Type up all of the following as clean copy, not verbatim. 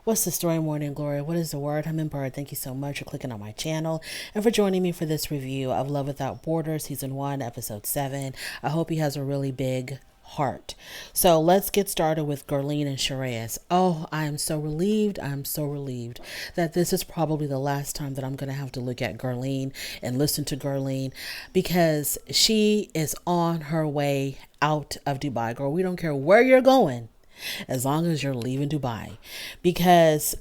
What's the story, Morning Glory? What is the word? I'm in Bird. Thank you so much for clicking on my channel and for joining me for this review of Love Without Borders, Season 1, Episode 7. I hope he has a really big heart. So let's get started with Gurleen and Shreyas. Oh, I am so relieved. I'm so relieved that this is probably the last time that I'm going to have to look at Gurleen and listen to Gurleen, because she is on her way out of Dubai. Girl, we don't care where you're going as long as you're leaving Dubai, because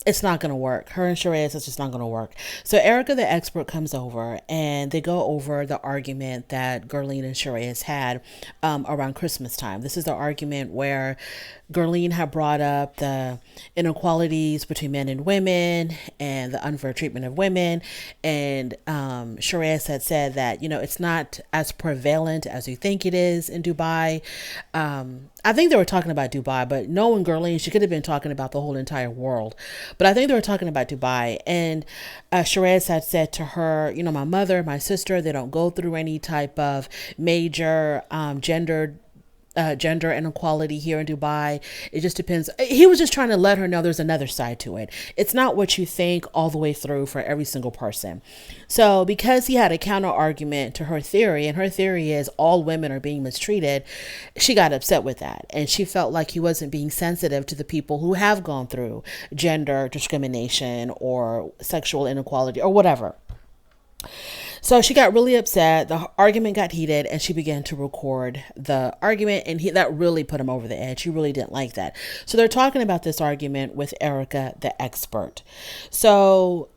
it's not going to work. Her and Shreyas, it's just not going to work. So Erica, the expert, comes over and they go over the argument that Gurleen and Shreyas had around Christmas time. This is the argument where Gurleen had brought up the inequalities between men and women and the unfair treatment of women. And Shreyas had said that, it's not as prevalent as you think it is in Dubai. I think they were talking about Dubai, but knowing Gurleen, she could have been talking about the whole entire world. But I think they were talking about Dubai. And Shreyas had said to her, my mother, my sister, they don't go through any type of major gender inequality here in Dubai. It just depends. He was just trying to let her know there's another side to it. It's not what you think all the way through for every single person. So because he had a counter argument to her theory, and her theory is all women are being mistreated, she got upset with that. And she felt like he wasn't being sensitive to the people who have gone through gender discrimination or sexual inequality or whatever. So she got really upset. The argument got heated and she began to record the argument, and that really put him over the edge. He really didn't like that. So they're talking about this argument with Erica, the expert. So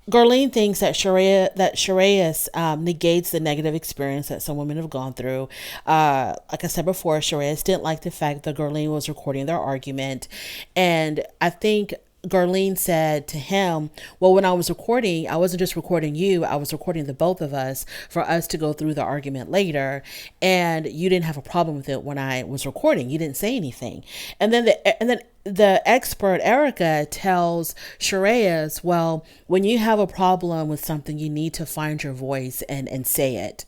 Gurleen thinks that Shreyas negates the negative experience that some women have gone through. Like I said before, Shreyas didn't like the fact that Gurleen was recording their argument. And I think Gurleen said to him, well, when I was recording, I wasn't just recording you, I was recording the both of us for us to go through the argument later. And you didn't have a problem with it when I was recording. You didn't say anything. And then the expert Erica tells Shreyas, well, when you have a problem with something, you need to find your voice and say it.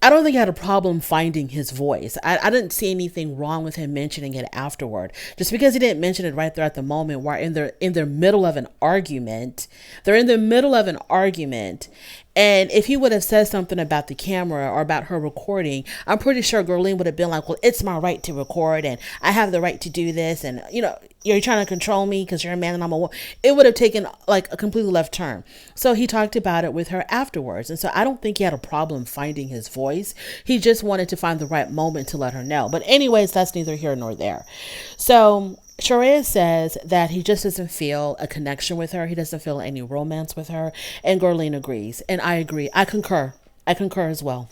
I don't think he had a problem finding his voice. I didn't see anything wrong with him mentioning it afterward. Just because he didn't mention it right there at the moment, while in their middle of an argument, they're in the middle of an argument. And if he would have said something about the camera or about her recording, I'm pretty sure Gurleen would have been like, well, it's my right to record and I have the right to do this. And, you're trying to control me because you're a man and I'm a woman. It would have taken like a completely left turn. So he talked about it with her afterwards. And so I don't think he had a problem finding his voice. He just wanted to find the right moment to let her know. But anyways, that's neither here nor there. So Shreyas says that he just doesn't feel a connection with her. He doesn't feel any romance with her. And Gurleen agrees. And I agree. I concur. I concur as well.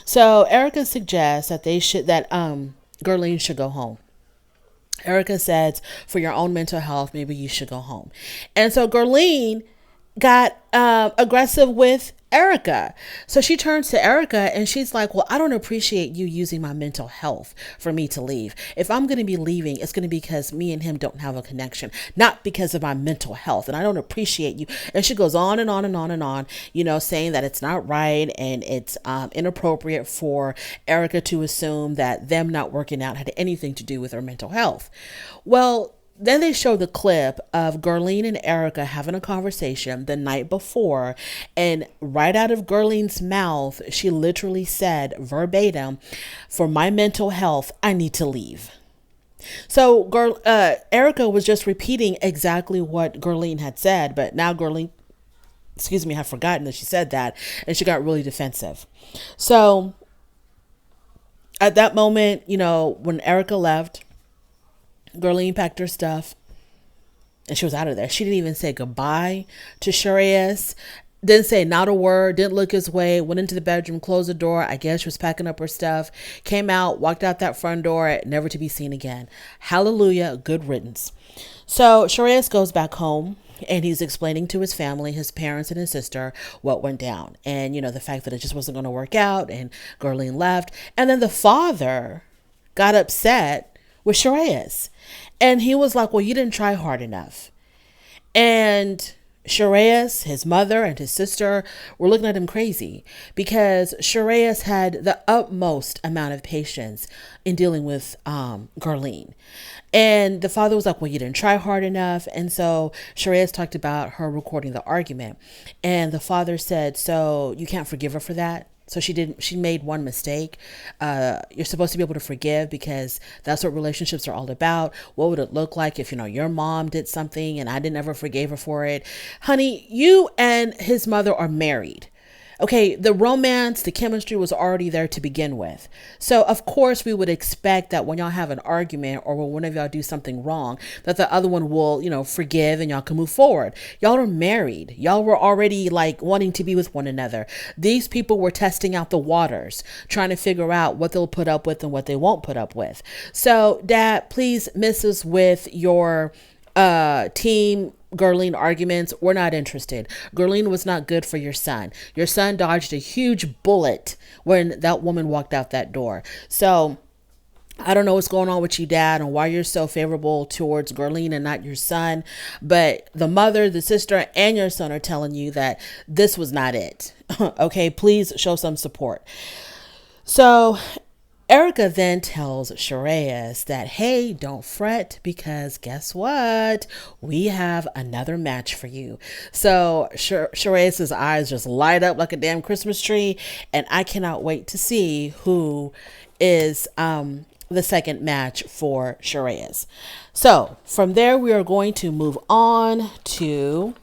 So Erica suggests that Gurleen should go home. Erica says, for your own mental health, maybe you should go home. And so Gurleen got aggressive with Erica. So she turns to Erica and she's like, well, I don't appreciate you using my mental health for me to leave. If I'm going to be leaving, it's going to be because me and him don't have a connection, not because of my mental health. And I don't appreciate you. And she goes on and on and on and on, saying that it's not right and it's inappropriate for Erica to assume that them not working out had anything to do with her mental health. Well, then they show the clip of Gurleen and Erica having a conversation the night before, and right out of Gurleen's mouth, she literally said verbatim, for my mental health, I need to leave. So Erica was just repeating exactly what Gurleen had said, but now Gurleen, had forgotten that she said that, and she got really defensive. So at that moment, when Erica left, Gurleen packed her stuff and she was out of there. She didn't even say goodbye to Shreyas. Didn't say not a word, didn't look his way, went into the bedroom, closed the door. I guess she was packing up her stuff, came out, walked out that front door, never to be seen again. Hallelujah, good riddance. So Shreyas goes back home and he's explaining to his family, his parents and his sister, what went down. And, the fact that it just wasn't going to work out, and Gurleen left. And then the father got upset with Shreyas. And he was like, well, you didn't try hard enough. And Sharayas, his mother, and his sister were looking at him crazy because Sharayas had the utmost amount of patience in dealing with Garlene. And the father was like, well, you didn't try hard enough. And so Sharayas talked about her recording the argument. And the father said, so you can't forgive her for that? So she made one mistake. You're supposed to be able to forgive because that's what relationships are all about. What would it look like if, your mom did something and I didn't ever forgive her for it? Honey, you and his mother are married. Okay, the romance, the chemistry was already there to begin with. So, of course, we would expect that when y'all have an argument or when one of y'all do something wrong, that the other one will, forgive and y'all can move forward. Y'all are married. Y'all were already like wanting to be with one another. These people were testing out the waters, trying to figure out what they'll put up with and what they won't put up with. So, Dad, please miss us with your team Garlene arguments. We're not interested. Garlene was not good for your son. Your son dodged a huge bullet when that woman walked out that door. So I don't know what's going on with you, Dad, and why you're so favorable towards Garlene and not your son. But the mother, the sister, and your son are telling you that this was not it. Okay, please show some support. So Erica then tells Sharayas that, hey, don't fret because guess what? We have another match for you. So Sharayas' eyes just light up like a damn Christmas tree. And I cannot wait to see who is the second match for Sharayas. So from there, we are going to move on to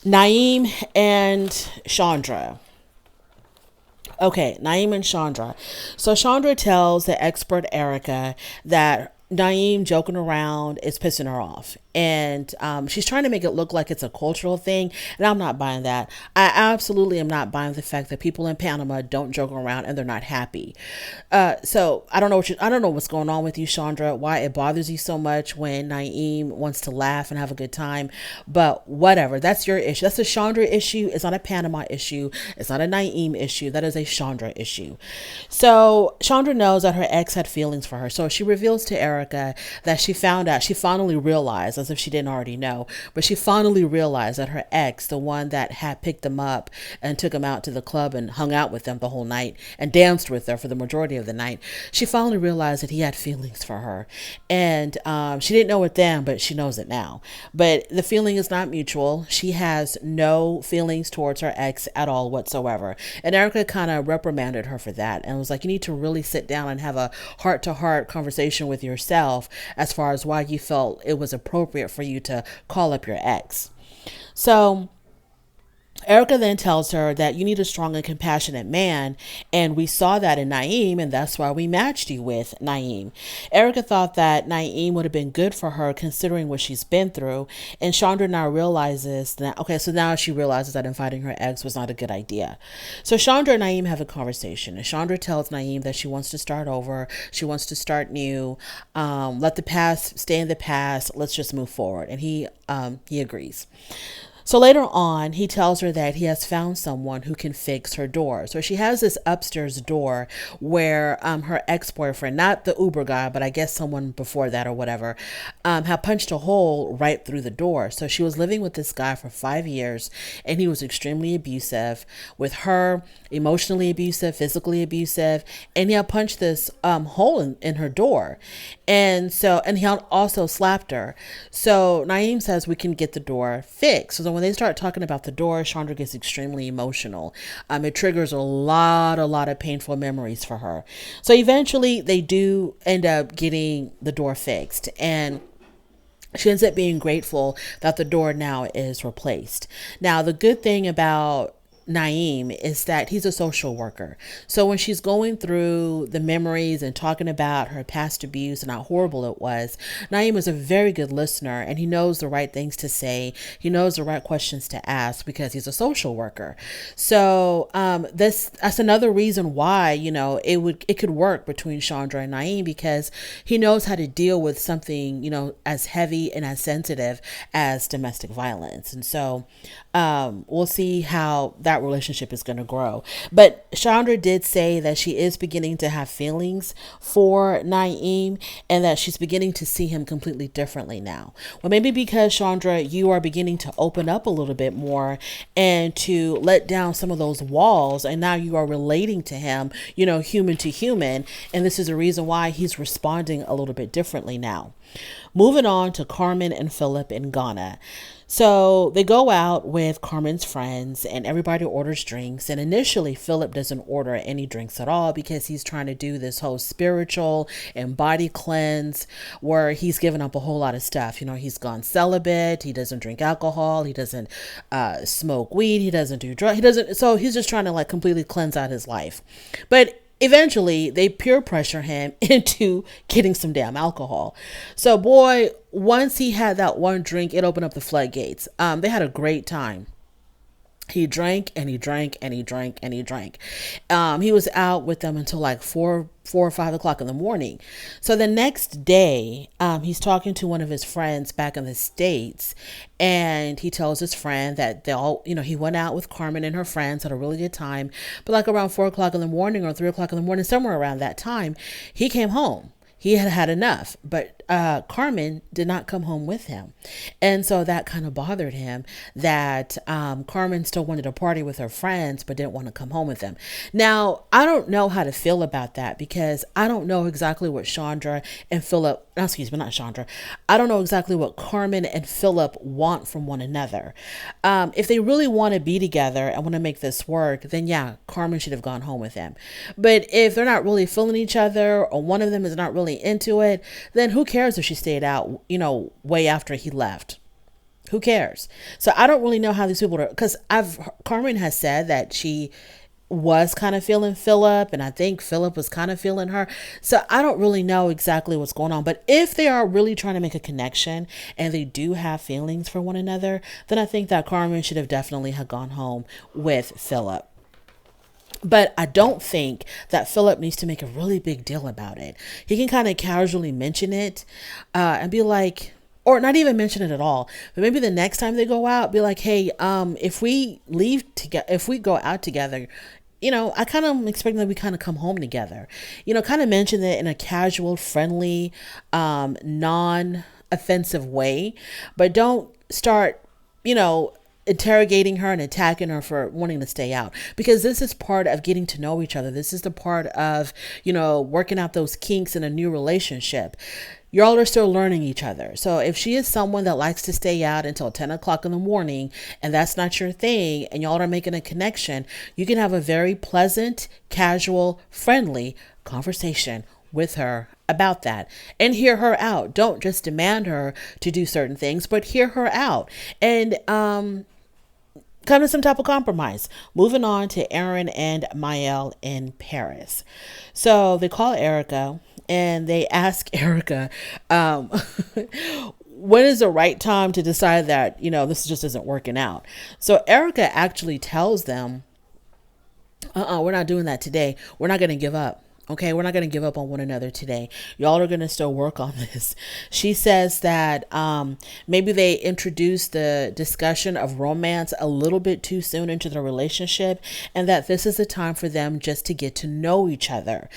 Naeem and Chandra. Okay, Naeem and Chandra. So Chandra tells the expert Erica that Naeem joking around is pissing her off. And she's trying to make it look like it's a cultural thing. And I'm not buying that. I absolutely am not buying the fact that people in Panama don't joke around and they're not happy. So I don't know what's going on with you, Chandra, why it bothers you so much when Naeem wants to laugh and have a good time. But whatever, that's your issue. That's a Chandra issue. It's not a Panama issue. It's not a Naeem issue. That is a Chandra issue. So Chandra knows that her ex had feelings for her. So she reveals to Erica that she finally realized, as if she didn't already know, but she finally realized that her ex, the one that had picked them up and took them out to the club and hung out with them the whole night and danced with her for the majority of the night, she finally realized that he had feelings for her. And she didn't know it then, but she knows it now. But the feeling is not mutual. She has no feelings towards her ex at all whatsoever. And Erica kind of reprimanded her for that and was like, you need to really sit down and have a heart-to-heart conversation with yourself as far as why you felt it was appropriate for you to call up your ex. So Erica then tells her that you need a strong and compassionate man, and we saw that in Naeem, and that's why we matched you with Naeem. Erica thought that Naeem would have been good for her considering what she's been through, and Chandra now realizes that, now she realizes that inviting her ex was not a good idea. So Chandra and Naeem have a conversation, and Chandra tells Naeem that she wants to start over, she wants to start new, let the past stay in the past, let's just move forward, and he agrees. So later on, he tells her that he has found someone who can fix her door. So she has this upstairs door where her ex-boyfriend, not the Uber guy, but I guess someone before that or whatever, had punched a hole right through the door. So she was living with this guy for 5 years, and he was extremely abusive with her, emotionally abusive, physically abusive, and he had punched this hole in her door. And he also slapped her. So Naeem says we can get the door fixed. So when they start talking about the door, Chandra gets extremely emotional. It triggers a lot of painful memories for her. So eventually they do end up getting the door fixed, and she ends up being grateful that the door now is replaced. Now, the good thing about Naeem is that he's a social worker. So when she's going through the memories and talking about her past abuse and how horrible it was, Naeem is a very good listener, and he knows the right things to say. He knows the right questions to ask because he's a social worker. So that's another reason why, it could work between Chandra and Naeem, because he knows how to deal with something, as heavy and as sensitive as domestic violence. And so we'll see how that that relationship is going to grow. But Chandra did say that she is beginning to have feelings for Naeem and that she's beginning to see him completely differently now. Well, maybe because Chandra, you are beginning to open up a little bit more and to let down some of those walls, and now you are relating to him, human to human, and this is a reason why he's responding a little bit differently now. Moving on to Carmen and Philip in Ghana. So they go out with Carmen's friends and everybody orders drinks. And initially, Philip doesn't order any drinks at all because he's trying to do this whole spiritual and body cleanse where he's given up a whole lot of stuff. He's gone celibate. He doesn't drink alcohol. He doesn't smoke weed. He doesn't do drugs. So he's just trying to like completely cleanse out his life. But eventually, they peer pressure him into getting some damn alcohol. So, boy, once he had that one drink, it opened up the floodgates. They had a great time. He drank and he drank and he drank and he drank. He was out with them until like 4 or 5 o'clock in the morning. So the next day, he's talking to one of his friends back in the States, and he tells his friend that he went out with Carmen and her friends, had a really good time. But like around 4 o'clock in the morning or 3 o'clock in the morning, somewhere around that time, he came home. He had had enough, but Carmen did not come home with him. And so that kind of bothered him that Carmen still wanted to party with her friends, but didn't want to come home with them. Now, I don't know how to feel about that because I don't know exactly what Chandra and Philip, not Chandra. I don't know exactly what Carmen and Philip want from one another. If they really want to be together and want to make this work, then yeah, Carmen should have gone home with him. But if they're not really feeling each other or one of them is not really into it, then who cares if she stayed out, way after he left? Who cares? So I don't really know how these people are, because Carmen has said that she was kind of feeling Philip, and I think Philip was kind of feeling her. So I don't really know exactly what's going on. But if they are really trying to make a connection and they do have feelings for one another, then I think that Carmen should have definitely have gone home with Philip. But I don't think that Philip needs to make a really big deal about it. He can kind of casually mention it and be like, or not even mention it at all. But maybe the next time they go out, be like, hey, if we leave together, if we go out together, I kind of expect that we kind of come home together. Kind of mention it in a casual, friendly, non-offensive way. But don't start, interrogating her and attacking her for wanting to stay out, because this is part of getting to know each other. This is the part of, working out those kinks in a new relationship. Y'all are still learning each other. So if she is someone that likes to stay out until 10 o'clock in the morning and that's not your thing and y'all are making a connection, you can have a very pleasant, casual, friendly conversation with her about that and hear her out. Don't just demand her to do certain things, but hear her out and come to some type of compromise. Moving on to Aaron and Mael in Paris. So they call Erica and they ask Erica, when is the right time to decide that, this just isn't working out? So Erica actually tells them, we're not doing that today. We're not going to give up. Okay, we're not going to give up on one another today. Y'all are going to still work on this. She says that maybe they introduced the discussion of romance a little bit too soon into the relationship, and that this is a time for them just to get to know each other.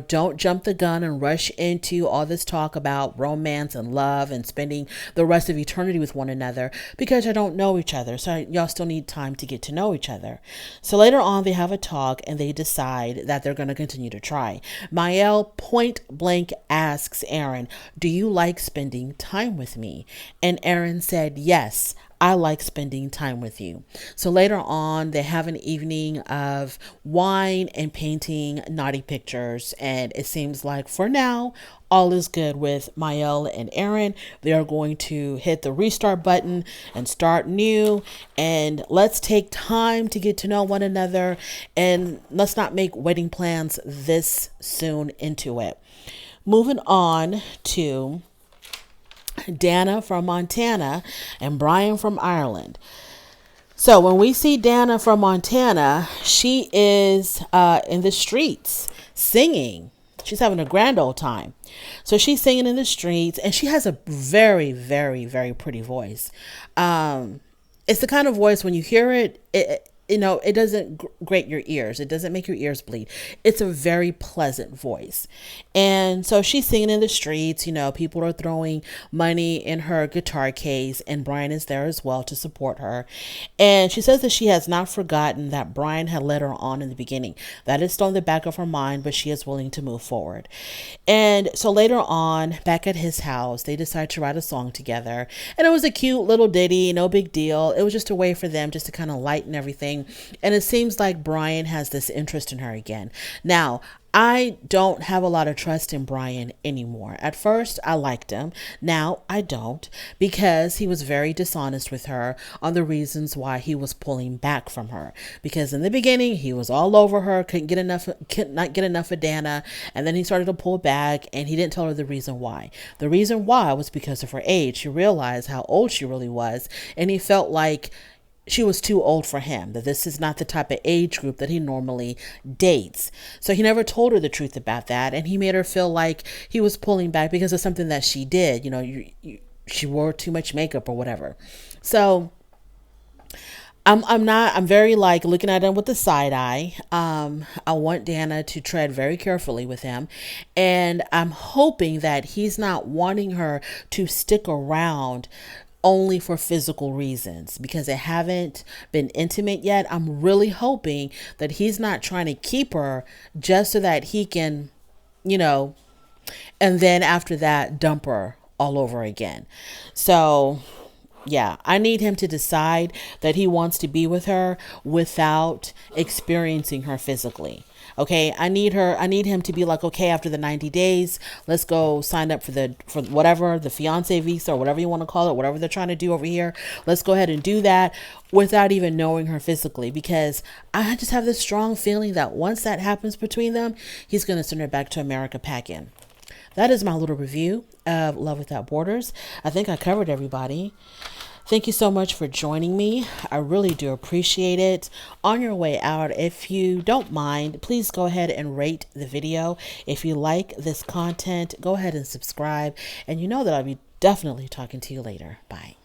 Don't jump the gun and rush into all this talk about romance and love and spending the rest of eternity with one another, because you don't know each other. So y'all still need time to get to know each other. So later on, they have a talk and they decide that they're going to continue to try. Mael point blank asks Aaron, do you like spending time with me? And Aaron said, yes, I like spending time with you. So later on, they have an evening of wine and painting naughty pictures. And it seems like for now, all is good with Mael and Aaron. They are going to hit the restart button and start new. And let's take time to get to know one another. And let's not make wedding plans this soon into it. Moving on to Dana from Montana and Brian from Ireland. So when we see Dana from Montana, she is in the streets singing. She's having a grand old time. So she's singing in the streets and she has a very, very, very pretty voice. It's the kind of voice when you hear it, it doesn't grate your ears. It doesn't make your ears bleed. It's a very pleasant voice. And so she's singing in the streets, people are throwing money in her guitar case, and Brian is there as well to support her. And she says that she has not forgotten that Brian had led her on in the beginning. That is still in the back of her mind, but she is willing to move forward. And so later on, back at his house, they decide to write a song together. And it was a cute little ditty, no big deal. It was just a way for them just to kind of lighten everything. And it seems like Brian has this interest in her again. Now, I don't have a lot of trust in Brian anymore. At first, I liked him. Now, I don't, because he was very dishonest with her on the reasons why he was pulling back from her. Because in the beginning, he was all over her, could not get enough of Dana, and then he started to pull back, and he didn't tell her the reason why. The reason why was because of her age. She realized how old she really was, and he felt like she was too old for him, that this is not the type of age group that he normally dates. So he never told her the truth about that, and he made her feel like he was pulling back because of something that she did. She wore too much makeup or whatever. So I'm very like looking at him with the side eye. I want Dana to tread very carefully with him. And I'm hoping that he's not wanting her to stick around only for physical reasons, because they haven't been intimate yet. I'm really hoping that he's not trying to keep her just so that he can, and then after that dump her all over again. So yeah, I need him to decide that he wants to be with her without experiencing her physically. Okay, I need him to be like, okay, after the 90 days, let's go sign up for whatever, the fiance visa or whatever you want to call it, whatever they're trying to do over here. Let's go ahead and do that without even knowing her physically, because I just have this strong feeling that once that happens between them, he's going to send her back to America packing. That is my little review of Love Without Borders. I think I covered everybody. Thank you so much for joining me. I really do appreciate it. On your way out, if you don't mind, please go ahead and rate the video. If you like this content, go ahead and subscribe. And you know that I'll be definitely talking to you later. Bye.